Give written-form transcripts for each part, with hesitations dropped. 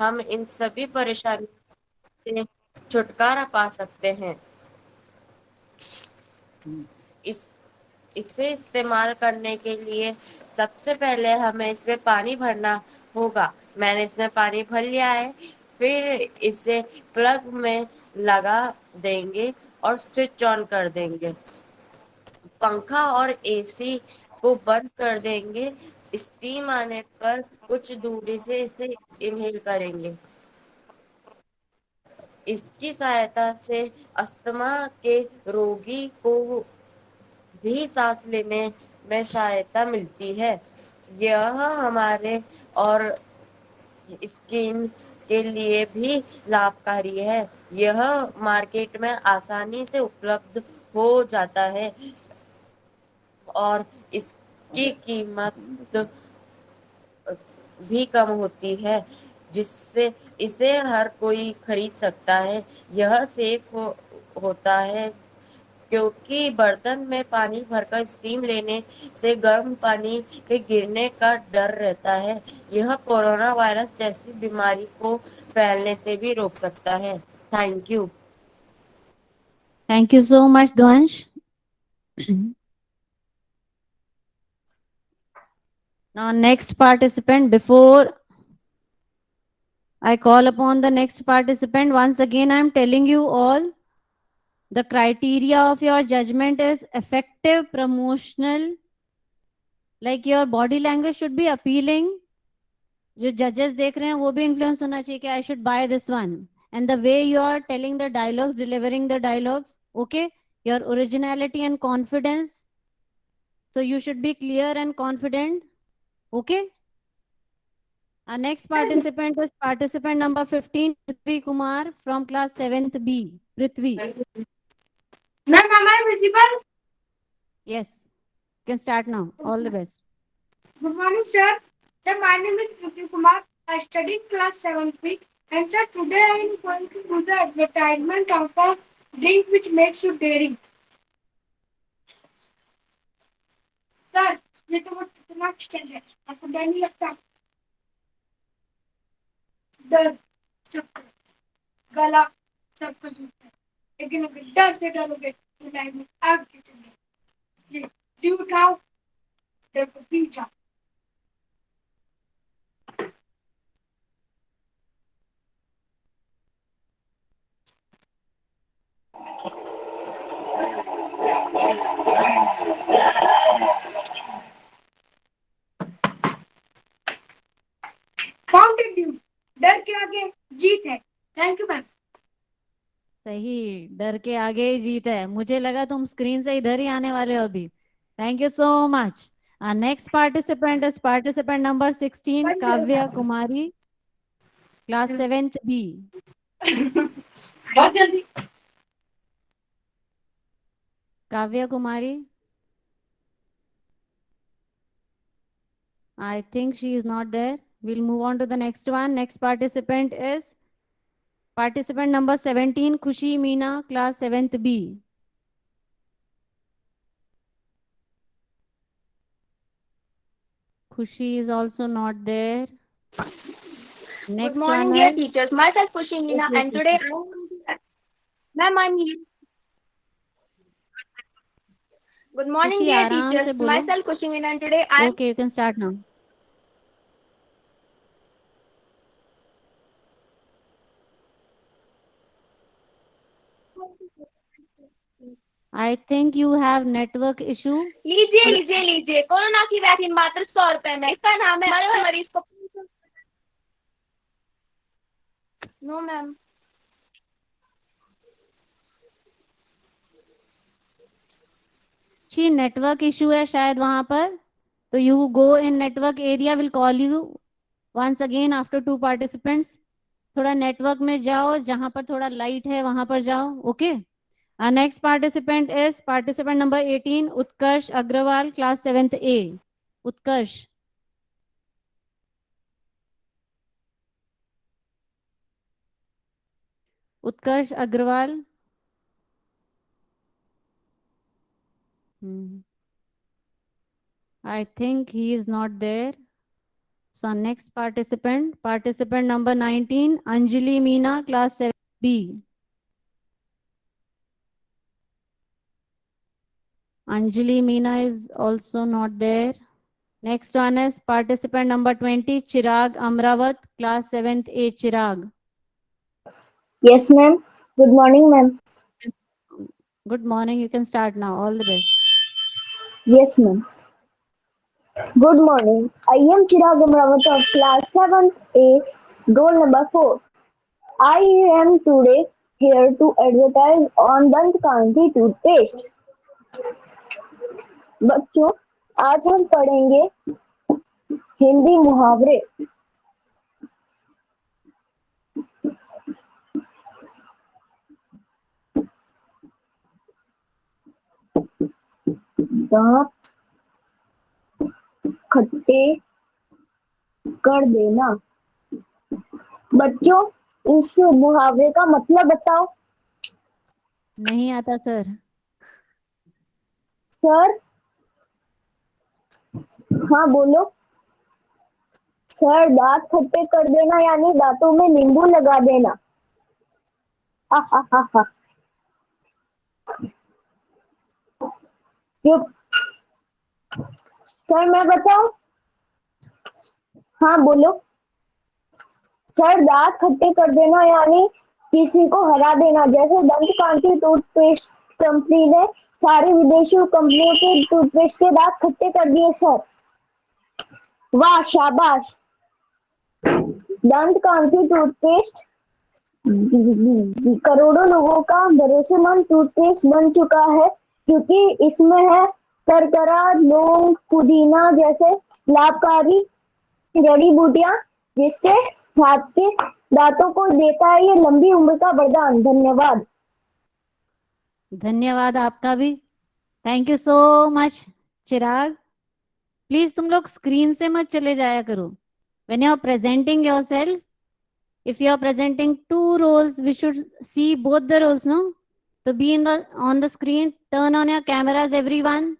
हम इन सभी परेशानियों से छुटकारा पा सकते हैं। इस इसे इस्तेमाल करने के लिए सबसे पहले हमें इसमें पानी भरना होगा। मैंने इसमें पानी भर लिया है। फिर इसे प्लग में लगा देंगे और स्विच ऑन कर देंगे। पंखा और एसी को बंद कर देंगे। स्टीम आने पर कुछ दूरी से इसे इनहेल करेंगे। इसकी सहायता से अस्थमा के रोगी को भी सांस लेने में सहायता मिलती है। यह हमारे और स्किन के लिए भी लाभकारी है। यह मार्केट में आसानी से उपलब्ध हो जाता है और इसकी कीमत भी कम होती है, जिससे इसे हर कोई खरीद सकता है। यह सेफ होता है क्योंकि बर्तन में पानी भरकर स्टीम लेने से गर्म पानी के गिरने का डर रहता है। यह कोरोना वायरस जैसी बीमारी को फैलने से भी रोक सकता है। Thank you. Thank you so much, Dwansh. Now, next participant, before I call upon the next participant, once again, I'm telling you all the criteria of your judgment is effective, promotional, like your body language should be appealing. जो judges देख रहे हैं वो भी influence होना चाहिए कि I should buy this one. And the way you are telling the dialogues, delivering the dialogues, okay? Your originality and confidence. So you should be clear and confident, okay? Our next participant is participant number 15, Prithvi Kumar from class 7th B. Prithvi. Ma'am, am I visible? Yes. You can start now. All the best. Good morning, sir. Sir, my name is Prithvi Kumar. I study in class 7th week. And sir, today I am going to do the advertisement of a drink which makes you daring. Sir, ये तो बहुत खतरनाक stage है। आपको डर नहीं लगता? डर सबका, गला सबका दुखता है, लेकिन अगर डर से डरोगे तो लाइफ में आगे चलेंगे। इसलिए डी उठाओ, डर को पीछा। फाउंटेन ड्यू, डर के आगे जीत है। Thank you ma'am. सही, डर के आगे ही जीत है। मुझे लगा तुम स्क्रीन से इधर ही आने वाले हो अभी। Thank you so much. Our next participant is participant number 16, Kavya Kumari, class 7th B. बहुत जल्दी। Kavya Kumari. I think she is not there. We'll move on to the next one. Next participant is participant number 17, Khushi Meena, class 7th B. Khushi is also not there. Good Next morning, one dear is teachers. Myself Khushi Meena, okay, and okay, today okay. I am going to. Ma'am, I'm here. Good morning, खुशी dear आराम teachers. से बोलो. Myself Khushi Meena, and today I am. Okay, you can start now. I think you have network issue. लीजिए लीजिए लीजिए, corona की vaccine मात्र 100 रुपए में। इसका नाम है हर मरीज को। No ma'am. She network issue है शायद वहां पर, तो you go in network area, will call you once again after 2 participants. थोड़ा नेटवर्क में जाओ, जहां पर थोड़ा लाइट है वहां पर जाओ. Okay. Our next participant is participant number 18, Utkarsh Agrawal, class 7th A. Utkarsh. Utkarsh Agrawal. I think he is not there. So next participant, participant number 19, Anjali Meena, class 7B. Anjali Meena is also not there. Next one is participant number 20, Chirag Amrawat, class 7th A. Chirag. Yes, ma'am. Good morning, ma'am. Good morning. You can start now. All the best. Yes, ma'am. Good morning. I am Chirag Amrawat of class 7A, roll number 4. I am today here to advertise on Dant Kanti toothpaste. बच्चों, आज हम पढ़ेंगे हिंदी मुहावरे। दांत खट्टे कर देना। बच्चों, इस मुहावरे का मतलब बताओ। नहीं आता सर। सर, हाँ बोलो। सर, दांत खट्टे कर देना यानी दांतों में नींबू लगा देना। हा। चुप। सर, मैं बताऊं? हाँ बोलो। सर, दांत खट्टे कर देना यानी किसी को हरा देना। जैसे दंत कांति टूथपेस्ट कंपनी ने सारी विदेशी कंपनियों के टूथपेस्ट के दांत खट्टे कर दिए सर। वाह, शाबाश। दंत कांति टूथपेस्ट करोड़ों लोगों का भरोसेमंद टूथपेस्ट बन चुका है क्योंकि इसमें है करकरा, लौंग, पुदीना जैसे लाभकारी जड़ी बूटियां जिससे आपके दांतों को देता है ये लंबी उम्र का वरदान। धन्यवाद। धन्यवाद आपका भी। Thank you so much Chirag. Please तुम लोग स्क्रीन से मत चले जाया करो। When you are presenting yourself, if you are presenting two roles, we should see both the roles, no? So be on the screen. Turn on your cameras, everyone.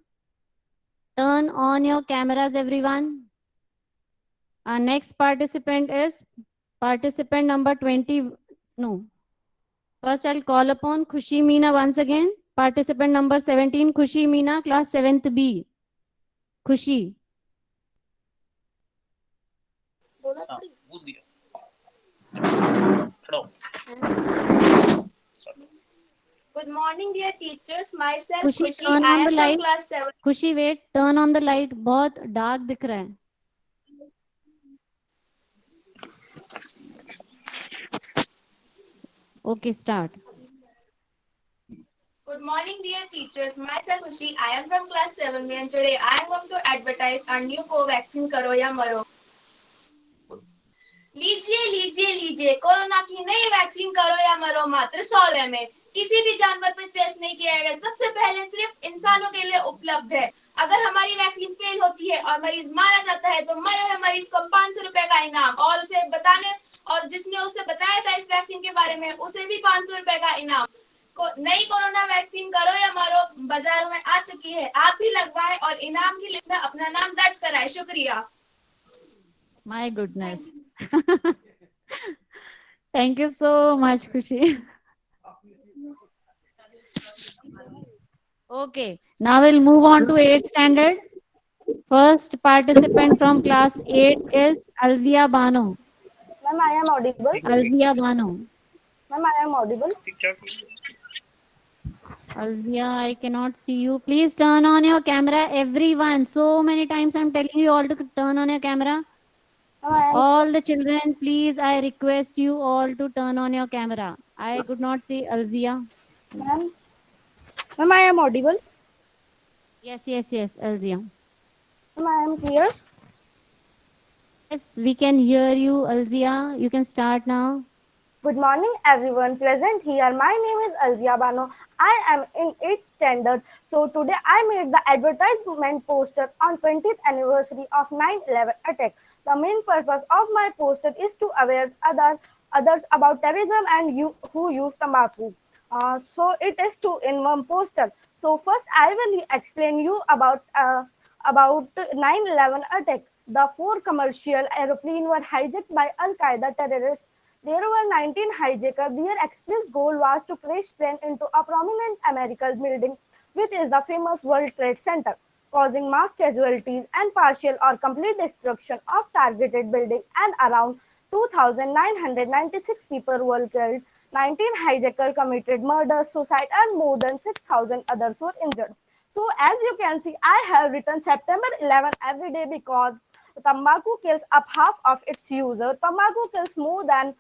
Turn on your cameras, everyone. Our next participant is participant number 20. No. First, I'll call upon Khushi Meena once again. Participant number 17, Khushi Meena, class 7th B. Khushi. Good morning, dear teachers. Myself Khushi, Khushi. turn I on the am from light. class 7. Khushi wait, turn on the light. बहुत dark दिख रहा है। Okay start. Good morning, dear teachers. Myself Khushi. I am from class 7 and today I am going to advertise our new Covaxin Karo Ya Maro. लीजिए लीजिए लीजिए corona की नई vaccine करो या मरो मात्र 100 में। किसी भी जानवर पर टेस्ट नहीं किया गया, सबसे पहले सिर्फ इंसानों के लिए उपलब्ध है। अगर हमारी वैक्सीन फेल होती है और मरीज मारा जाता है तो मरे हुए मरीज को 500 रुपए का इनाम और उसे बताने और जिसने उसे बताया था इस वैक्सीन के बारे में उसे भी 500 रुपए का इनाम। नई कोरोना वैक्सीन करो या मरो बाजारों में आ चुकी है, आप भी लगवाएं और इनाम की लिस्ट में अपना नाम दर्ज कराएं। शुक्रिया। My goodness. Thank you so much खुशी। Okay, now we'll move on to 8th standard. First participant from class 8 is Alzia Bano. Ma'am, I am audible. Alzia Bano. Ma'am, I am audible. Alzia, I cannot see you. Please turn on your camera, everyone. So many times I'm telling you all to turn on your camera. All the children, please, I request you all to turn on your camera. I could not see Alzia. Ma'am, I am audible. Yes, Alzia. Ma'am, I am clear. Yes, we can hear you, Alzia. You can start now. Good morning, everyone present here. My name is Alzia Bano. I am in 8th standard. So today I made the advertisement poster on 20th anniversary of 9/11 attack. The main purpose of my poster is to aware others about terrorism and you who use tobacco. So it is two in one poster. So first I will explain you about 9/11 attack. The 4 commercial aeroplanes were hijacked by Al Qaeda terrorists. There were 19 hijackers. Their express goal was to crash plane into a prominent American building, which is the famous World Trade Center, causing mass casualties and partial or complete destruction of targeted building, and around 2,996 people were killed. 19 hijackers committed murder, suicide, and more than 6,000 others were injured. So as you can see, I have written September 11 every day because Tobacco kills up half of its users. Tobacco kills more than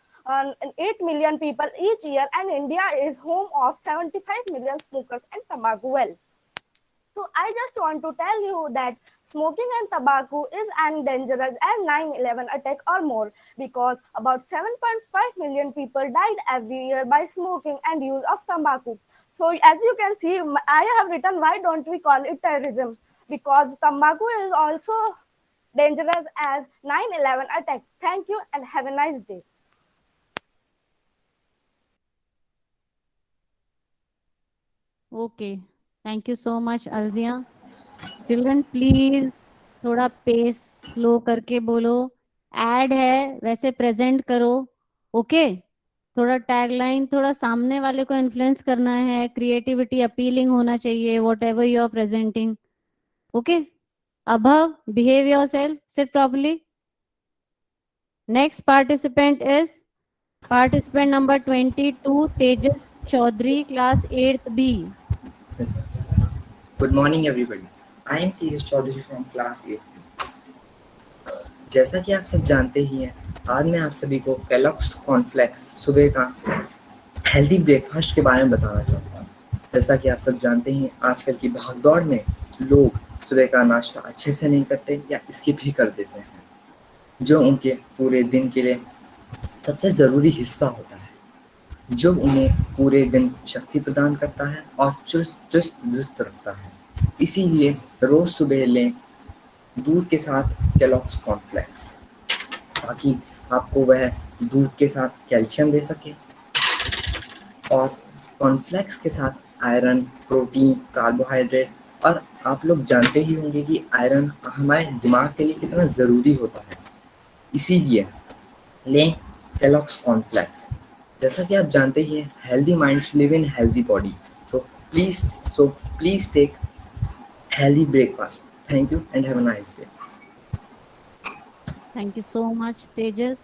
8 million people each year, and India is home of 75 million smokers and tobacco well. So I just want to tell you that smoking and tobacco is as dangerous as 9/11 attack or more, because about 7.5 million people died every year by smoking and use of tobacco. So as you can see, I have written why don't we call it terrorism, because tobacco is also dangerous as 9/11 attack. Thank you and have a nice day. Okay. Thank you so much, Alzia. Children, please थोड़ा pace slow करके बोलो. Add है वैसे present करो. Okay. थोड़ा tagline थोड़ा सामने वाले को इन्फ्लुएंस करना है. क्रिएटिविटी अपीलिंग होना चाहिए. Whatever you are presenting. Okay. Abhav, behave yourself. Sit properly. Next participant is participant number 22, Tejas Chaudhary, class 8th B. Yes, ma'am. Good morning, everybody. I am Tejas Chaudhary from class 8. जैसा कि आप सब जानते ही हैं, आज मैं आप सभी को केलॉग्स कॉर्नफ्लेक्स सुबह का हेल्दी ब्रेकफास्ट के बारे में बताना चाहता हूँ। जैसा कि आप सब जानते हैं, आजकल की भागदौड़ में लोग सुबह का नाश्ता अच्छे से नहीं करते या स्किप ही कर देते हैं, जो उनके पूरे दिन के लिए सबसे ज़रूरी हिस्सा होता है, जो उन्हें पूरे दिन शक्ति प्रदान करता है और चुस्त दुरुस्त रखता है। इसीलिए रोज सुबह लें दूध के साथ केलॉग्स कॉर्नफ्लेक्स, ताकि आपको वह दूध के साथ कैल्शियम दे सके, और कॉर्नफ्लेक्स के साथ आयरन, प्रोटीन, कार्बोहाइड्रेट, और आप लोग जानते ही होंगे कि आयरन हमारे दिमाग के लिए कितना ज़रूरी होता है। इसीलिए लें केलॉग्स कॉर्नफ्लेक्स। जैसा कि आप जानते ही हैं, healthy minds live in healthy body, so please take healthy breakfast. Thank you and have a nice day. Thank you so much, Tejas.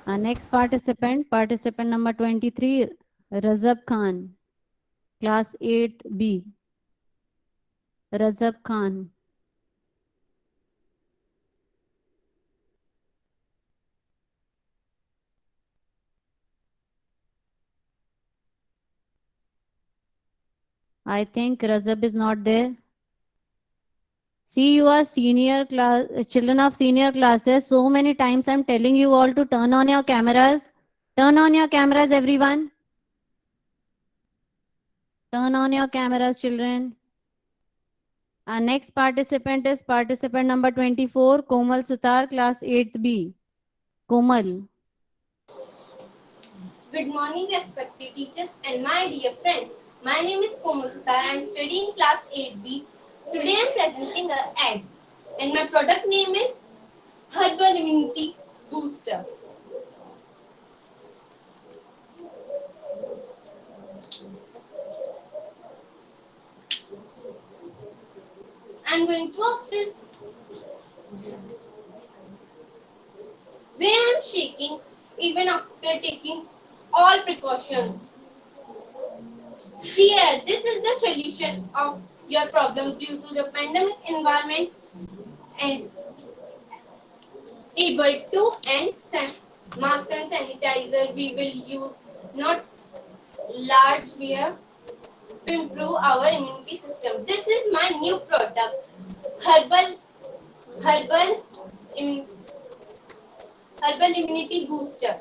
Our next participant, participant number 23, Razab Khan, class 8th B. Razab Khan. I think Razab is not there. See, you are senior class, children of senior classes. So many times I'm telling you all to turn on your cameras. Turn on your cameras, everyone. Turn on your cameras, children. Our next participant is participant number 24, Komal Sutar, class 8th B. Komal. Good morning, respected teachers and my dear friends. My name is Komal Sutar. I am studying class 8B. Today I am presenting an ad, and my product name is Herbal Immunity Booster. I am going to office where I am shaking even after taking all precautions. Here, this is the solution of your problem due to the pandemic environment, and able to and masks and sanitizer we will use, not large beer, to improve our immunity system. This is my new product, herbal herbal Immun- herbal immunity booster,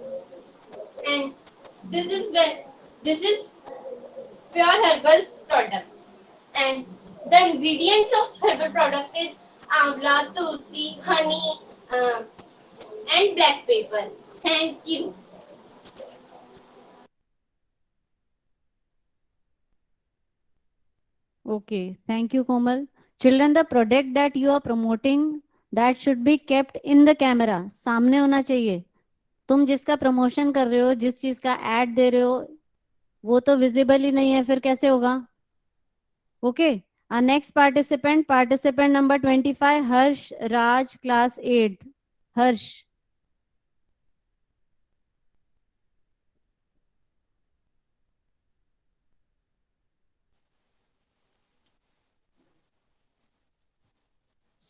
and this is pure herbal product, and the ingredients of herbal product is amla, tulsi, honey, and black pepper. Thank you. Okay, thank you, Komal. Children, the product that you are promoting, that should be kept in the camera. सामने होना चाहिए. तुम जिसका promotion कर रहे हो, जिस चीज का एड दे रहे हो, वो तो विजिबल ही नहीं है, फिर कैसे होगा? Okay. Our next participant, participant number 25, Harsh Raj, class 8. Harsh.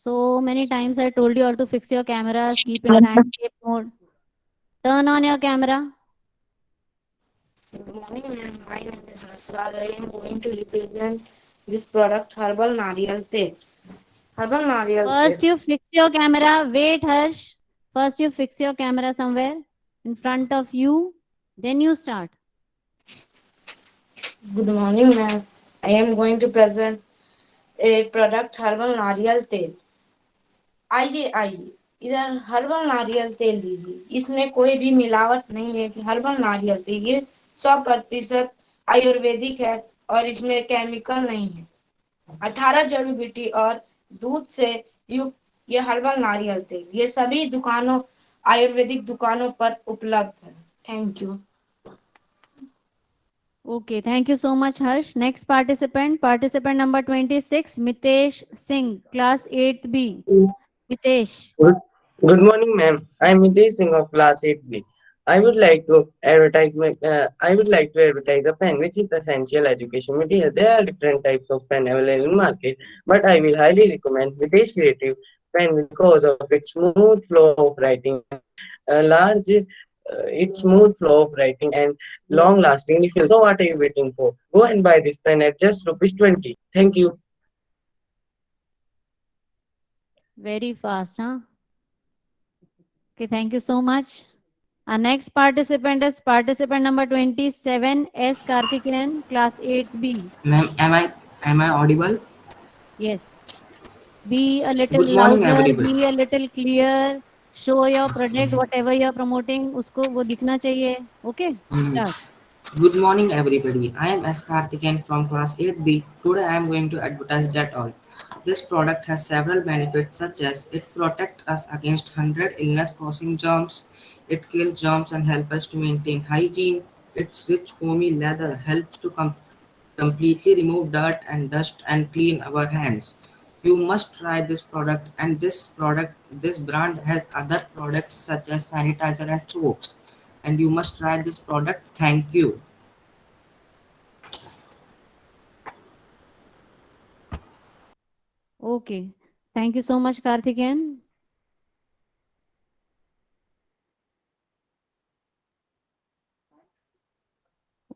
So many times I told you all to fix your cameras, keep in landscape mode. Turn on your camera. Good morning, ma'am. My name is Asrar. I am going to represent this product, Herbal Nariyal Tel. Herbal Nariyal Tel. First you fix your camera. Wait, Harsh. First you fix your camera somewhere in front of you. Then you start. Good morning, ma'am. I am going to present a product, Herbal Nariyal Tel. आइए आइए इधर herbal नारियल तेल लीजिए. इसमें कोई भी मिलावट नहीं है कि हर्बल नारियल तेल ये 100% आयुर्वेदिक है और इसमें केमिकल नहीं है. 18 जड़ी बूटी और दूध से युक्त ये हर्बल नारियल तेल ये सभी दुकानों आयुर्वेदिक दुकानों पर उपलब्ध है. Thank you. Okay, thank you so much, Harsh. Next participant, participant number 26, Mitesh Singh, class 8B. Mitesh. Good morning, ma'am. I'm Hitesh Singh of Class 8B. I would like to advertise a pen, which is the essential education material. There are different types of pen available in market, but I will highly recommend Hitesh Creative pen because of its smooth flow of writing, its smooth flow of writing and long-lasting refill. So, what are you waiting for? Go and buy this pen at just rupees 20. Thank you. Very fast, huh? Okay, thank you so much. Our next participant is participant number 27, S. Karthikeyan, class 8B. Ma'am, am I audible? Yes. Be a little Good morning, louder, everybody. be a little clear. Show your product, whatever you are promoting, उसको वो दिखना चाहिए. Okay, start. Good morning, everybody. I am S. Karthikeyan from class 8B. Today I am going to advertise that all. This product has several benefits such as it protects us against 100 illness causing germs, it kills germs and helps us to maintain hygiene, its rich foamy leather helps to completely remove dirt and dust and clean our hands. You must try this product, and this brand has other products such as sanitizer and soaps, and you must try this product. Thank you. Okay. Thank you so much, Karthikeyan.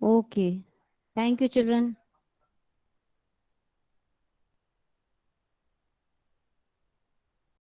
Okay. Thank you, children.